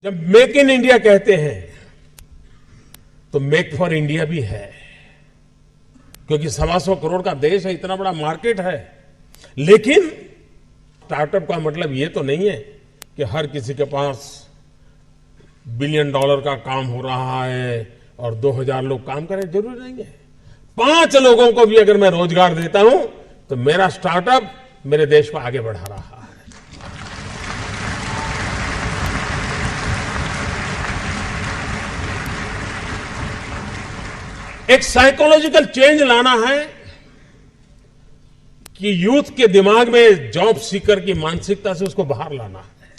जब make in India कहते हैं तो मेक फॉर इंडिया भी है, क्योंकि 125 करोड़ का देश है, इतना बड़ा मार्केट है। लेकिन स्टार्टअप का मतलब ये तो नहीं है कि हर किसी के पास $1 बिलियन का काम हो रहा है और 2000 लोग काम करें, जरूरी नहीं है। 5 लोगों को भी अगर मैं रोजगार देता हूं तो मेरा स्टार्टअप मेरे देश को आगे बढ़ा रहा है। एक साइकोलॉजिकल चेंज लाना है कि यूथ के दिमाग में जॉब सीकर की मानसिकता से उसको बाहर लाना है,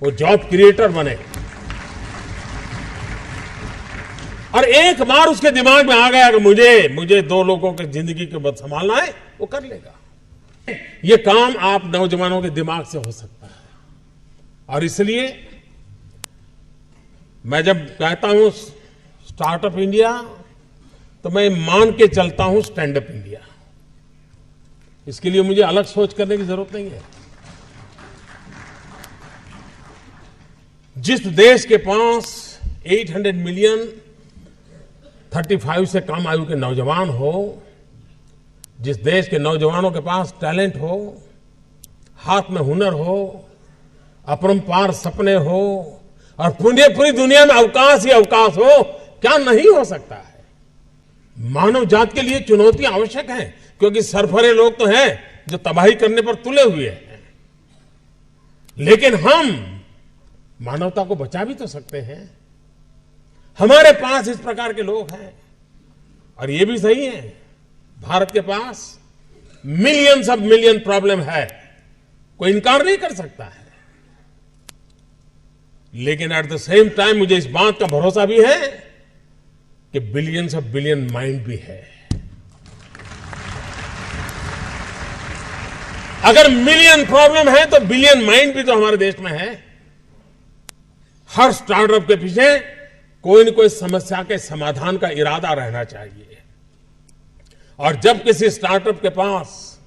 वो जॉब क्रिएटर बने। और एक बार उसके दिमाग में आ गया कि मुझे 2 लोगों की जिंदगी के बाद संभालना है, वो कर लेगा। ये काम आप नौजवानों के दिमाग से हो सकता है। और इसलिए मैं जब कहता हूं स्टार्टअप इंडिया, तो मैं मान के चलता हूं स्टैंड अप इंडिया। इसके लिए मुझे अलग सोच करने की जरूरत नहीं है। जिस देश के पास 800 मिलियन 35 से कम आयु के नौजवान हो, जिस देश के नौजवानों के पास टैलेंट हो, हाथ में हुनर हो, अपरंपार सपने हो और पूरी दुनिया में अवकाश ही अवकाश हो, क्या नहीं हो सकता है। मानव जात के लिए चुनौतियां आवश्यक हैं, क्योंकि सरफरे लोग तो हैं जो तबाही करने पर तुले हुए हैं। लेकिन हम मानवता को बचा भी तो सकते हैं। हमारे पास इस प्रकार के लोग हैं। और ये भी सही है, भारत के पास मिलियंस ऑफ मिलियन प्रॉब्लम है, कोई इनकार नहीं कर सकता है। लेकिन एट द सेम टाइम मुझे इस बात का भरोसा भी है कि बिलियंस ऑफ बिलियन माइंड भी है। अगर मिलियन प्रॉब्लम है तो बिलियन माइंड भी तो हमारे देश में है। हर स्टार्टअप के पीछे कोई न कोई समस्या के समाधान का इरादा रहना चाहिए। और जब किसी स्टार्टअप के पास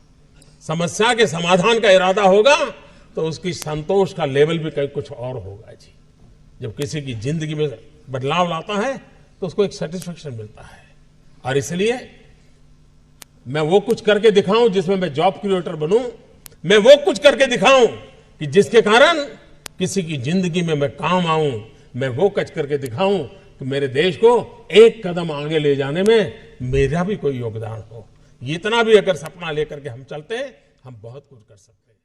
समस्या के समाधान का इरादा होगा तो उसकी संतोष का लेवल भी कहीं कुछ और होगा जी। जब किसी की जिंदगी में बदलाव लाता है तो उसको एक सेटिस्फेक्शन मिलता है। और इसलिए मैं वो कुछ करके दिखाऊं जिसमें मैं जॉब क्रिएटर बनूं, मैं वो कुछ करके दिखाऊं कि जिसके कारण किसी की जिंदगी में मैं काम आऊं, मैं वो कुछ करके दिखाऊं कि मेरे देश को एक कदम आगे ले जाने में मेरा भी कोई योगदान हो। इतना भी अगर सपना लेकर के हम चलते हैं, हम बहुत कुछ कर सकते हैं।